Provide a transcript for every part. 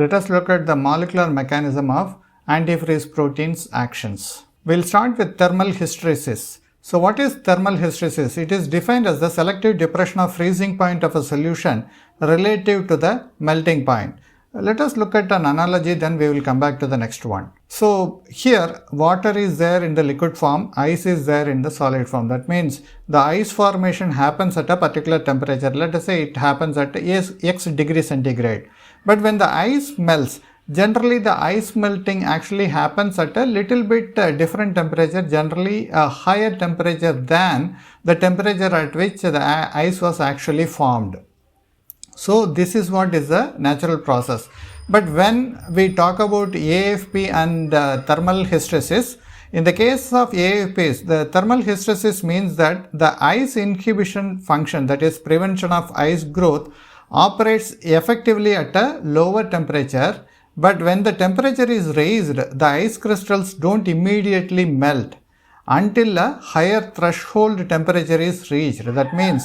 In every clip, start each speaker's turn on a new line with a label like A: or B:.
A: Let us look at the molecular mechanism of antifreeze proteins actions. We'll start with thermal hysteresis. So what is thermal hysteresis? It is defined as the selective depression of freezing point of a solution relative to the melting point. Let us look at an analogy, then we will come back to the next one. So here water is there in the liquid form, ice is there in the solid form. That means the ice formation happens at a particular temperature. Let us say it happens at x degree centigrade. But when the ice melts, generally the ice melting actually happens at a little bit different temperature, generally a higher temperature than the temperature at which the ice was actually formed. So this is what is the natural process. But when we talk about AFP and thermal hysteresis, in the case of AFPs, the thermal hysteresis means that the ice inhibition function, that is prevention of ice growth, operates effectively at a lower temperature. But when the temperature is raised, the ice crystals don't immediately melt until a higher threshold temperature is reached. That means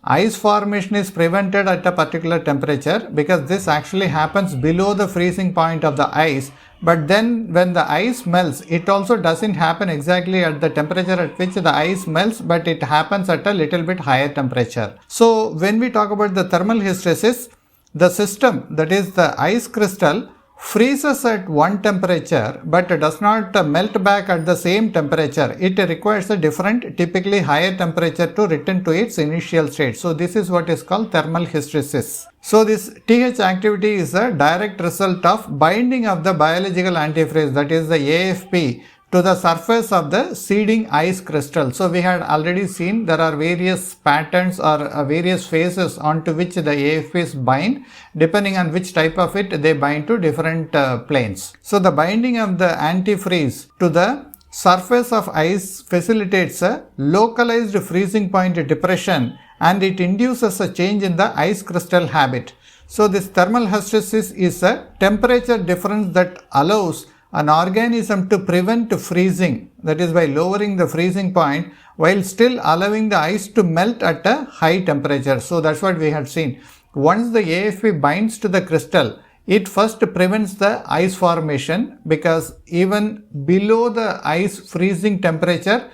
A: ice formation is prevented at a particular temperature because this actually happens below the freezing point of the ice. But then when the ice melts, it also doesn't happen exactly at the temperature at which the ice melts, but it happens at a little bit higher temperature. So when we talk about the thermal hysteresis, the system, that is the ice crystal, freezes at one temperature but does not melt back at the same temperature. It requires a different, typically higher temperature to return to its initial state. So this is what is called thermal hysteresis. So this TH activity is a direct result of binding of the biological antifreeze, that is the AFP, to the surface of the seeding ice crystal. So we had already seen there are various patterns or various phases onto which the AFPs bind. Depending on which type of it, they bind to different planes. So the binding of the antifreeze to the surface of ice facilitates a localized freezing point depression, and it induces a change in the ice crystal habit. So this thermal hysteresis is a temperature difference that allows an organism to prevent freezing, that is by lowering the freezing point while still allowing the ice to melt at a high temperature. So that's what we had seen. Once the AFP binds to the crystal, it first prevents the ice formation because even below the ice freezing temperature,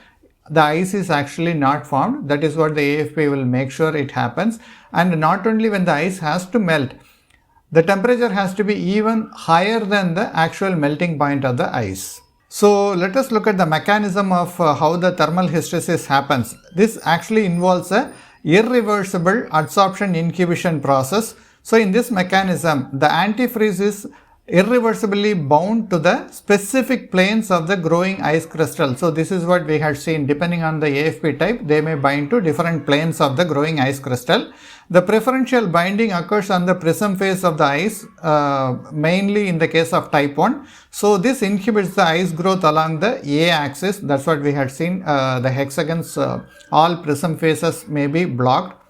A: the ice is actually not formed. That is what the AFP will make sure it happens. And not only when the ice has to melt, the temperature has to be even higher than the actual melting point of the ice. So let us look at the mechanism of how the thermal hysteresis happens. This actually involves a irreversible adsorption inhibition process. So in this mechanism, the antifreeze is irreversibly bound to the specific planes of the growing ice crystal. So this is what we had seen. Depending on the AFP type, they may bind to different planes of the growing ice crystal. The preferential binding occurs on the prism phase of the ice, mainly in the case of type 1. So this inhibits the ice growth along the A axis. That's what we had seen. The hexagons, all prism phases may be blocked.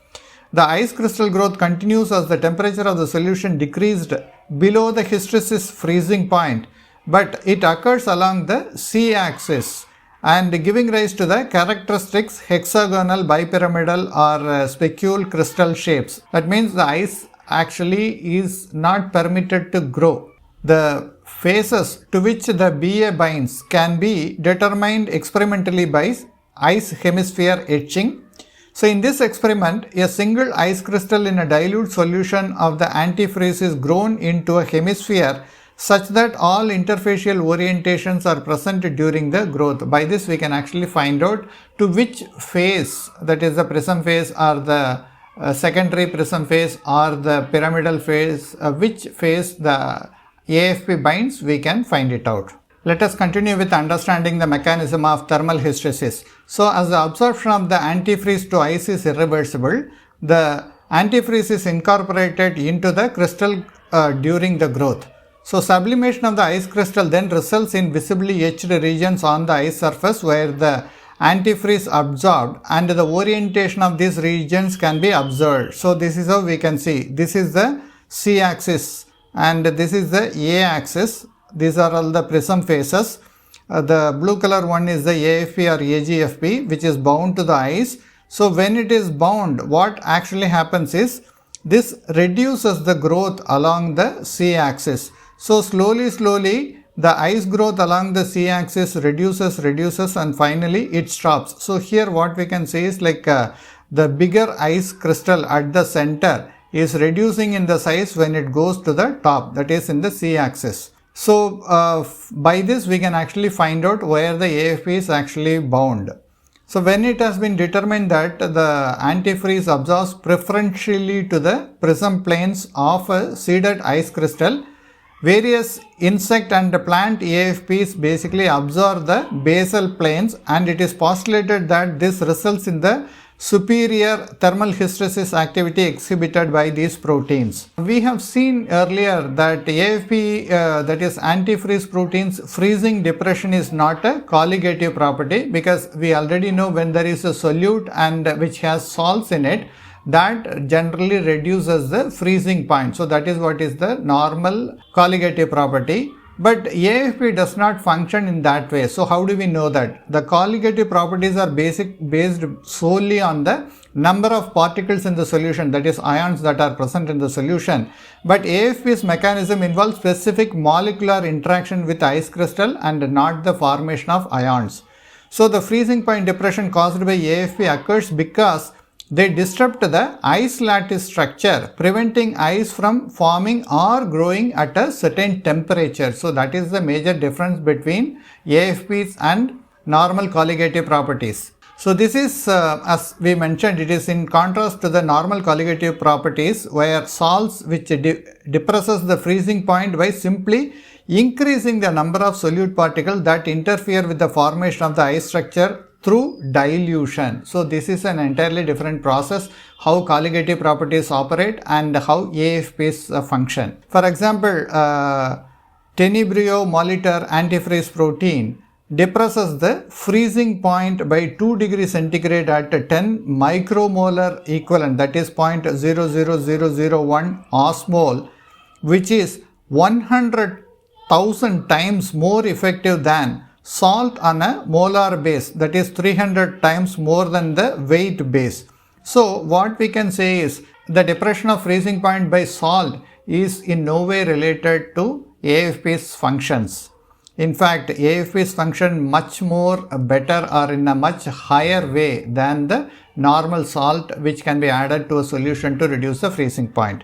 A: The ice crystal growth continues as the temperature of the solution decreased below the hysteresis freezing point, but it occurs along the C axis and giving rise to the characteristic hexagonal, bipyramidal or specule crystal shapes. That means the ice actually is not permitted to grow. The phases to which the BA binds can be determined experimentally by ice hemisphere etching. So in this experiment, a single ice crystal in a dilute solution of the antifreeze is grown into a hemisphere such that all interfacial orientations are present during the growth. By this we can actually find out to which phase, that is the prism phase or the secondary prism phase or the pyramidal phase, which phase the AFP binds, we can find it out. Let us continue with understanding the mechanism of thermal hysteresis. So as the absorption of the antifreeze to ice is irreversible, the antifreeze is incorporated into the crystal during the growth. So sublimation of the ice crystal then results in visibly etched regions on the ice surface where the antifreeze absorbed, and the orientation of these regions can be observed. So this is how we can see. This is the C axis and this is the A axis. These are all the prism phases. The blue color one is the AFP or AGFP, which is bound to the ice. So when it is bound, what actually happens is this reduces the growth along the c-axis. So slowly the ice growth along the c-axis reduces and finally it stops. So here what we can say is like the bigger ice crystal at the center is reducing in the size when it goes to the top, that is in the c-axis. So by this we can actually find out where the AFP is actually bound. So when it has been determined that the antifreeze absorbs preferentially to the prism planes of a seeded ice crystal, various insect and plant AFPs basically absorb the basal planes, and it is postulated that this results in the superior thermal hysteresis activity exhibited by these proteins. We have seen earlier that AFP, that is antifreeze proteins, freezing depression is not a colligative property, because we already know when there is a solute and which has salts in it, that generally reduces the freezing point. So that is what is the normal colligative property. But AFP does not function in that way. So how do we know that? The colligative properties are based solely on the number of particles in the solution, that is ions that are present in the solution. But AFP's mechanism involves specific molecular interaction with ice crystal and not the formation of ions. So the freezing point depression caused by AFP occurs because they disrupt the ice lattice structure, preventing ice from forming or growing at a certain temperature. So that is the major difference between AFPs and normal colligative properties. So this is, as we mentioned, it is in contrast to the normal colligative properties where salts which depresses the freezing point by simply increasing the number of solute particles that interfere with the formation of the ice structure through dilution. So this is an entirely different process, how colligative properties operate and how AFPs function. For example, tenebrio molitor antifreeze protein depresses the freezing point by 2 degrees centigrade at 10 micromolar equivalent, that is 0.00001 osmol, which is 100,000 times more effective than salt on a molar base, that is 300 times more than the weight base. So what we can say is the depression of freezing point by salt is in no way related to AFP's functions. In fact, AFPs function much more better or in a much higher way than the normal salt which can be added to a solution to reduce the freezing point.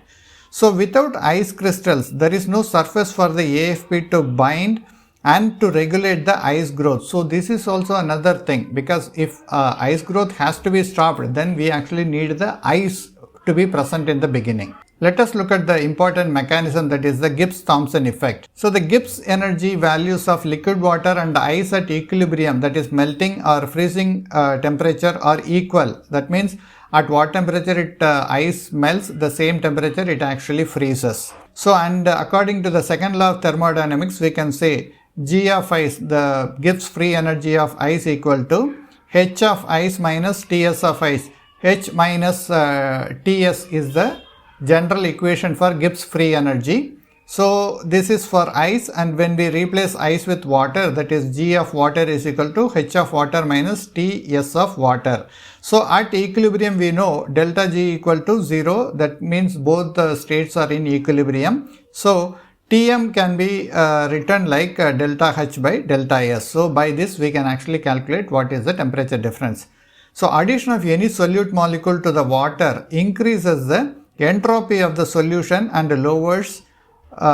A: So without ice crystals, there is no surface for the AFP to bind and to regulate the ice growth. So this is also another thing, because if ice growth has to be stopped, then we actually need the ice to be present in the beginning. Let us look at the important mechanism, that is the Gibbs-Thomson effect. So the Gibbs energy values of liquid water and ice at equilibrium, that is melting or freezing temperature, are equal. That means at what temperature ice melts, the same temperature it actually freezes. So and according to the second law of thermodynamics, we can say G of ice, the Gibbs free energy of ice, equal to H of ice minus Ts of ice. H minus Ts is the general equation for Gibbs free energy. So this is for ice, and when we replace ice with water, that is G of water is equal to H of water minus Ts of water. So at equilibrium we know delta G equal to 0, that means both the states are in equilibrium. So Tm can be written like delta H by delta S. So by this we can actually calculate what is the temperature difference. So addition of any solute molecule to the water increases the entropy of the solution and lowers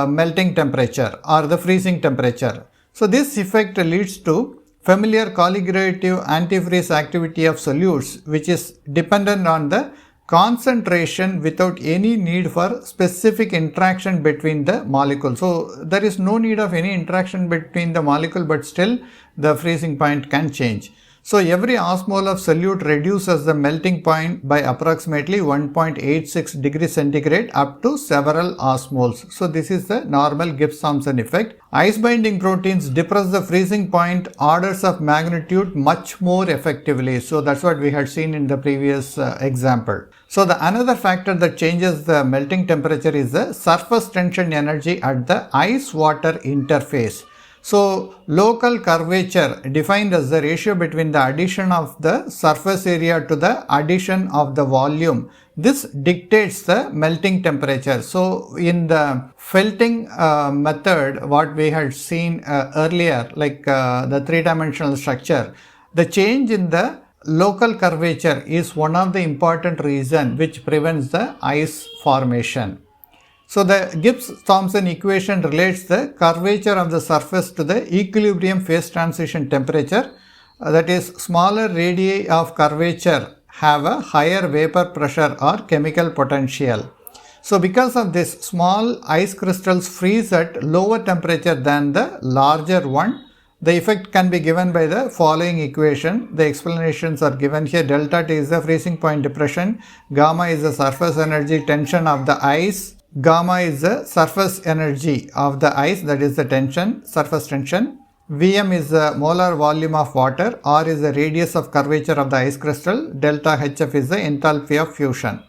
A: melting temperature or the freezing temperature. So this effect leads to familiar colligative antifreeze activity of solutes, which is dependent on the concentration without any need for specific interaction between the molecules. So there is no need of any interaction between the molecule, but still the freezing point can change. So every osmol of solute reduces the melting point by approximately 1.86 degrees centigrade up to several osmoles. So this is the normal Gibbs-Thomson effect. Ice binding proteins depress the freezing point orders of magnitude much more effectively. So that's what we had seen in the previous example. So the another factor that changes the melting temperature is the surface tension energy at the ice-water interface. So local curvature defined as the ratio between the addition of the surface area to the addition of the volume. This dictates the melting temperature. So in the felting method, what we had seen earlier, like the three-dimensional structure, the change in the local curvature is one of the important reasons which prevents the ice formation. So the Gibbs-Thomson equation relates the curvature of the surface to the equilibrium phase transition temperature. That is, smaller radii of curvature have a higher vapor pressure or chemical potential. So because of this, small ice crystals freeze at lower temperature than the larger one. The effect can be given by the following equation. The explanations are given here. Delta T is the freezing point depression. Gamma is the surface energy tension of the ice. Gamma is the surface energy of the ice, that is the tension, surface tension. Vm is the molar volume of water. R is the radius of curvature of the ice crystal. Delta Hf is the enthalpy of fusion.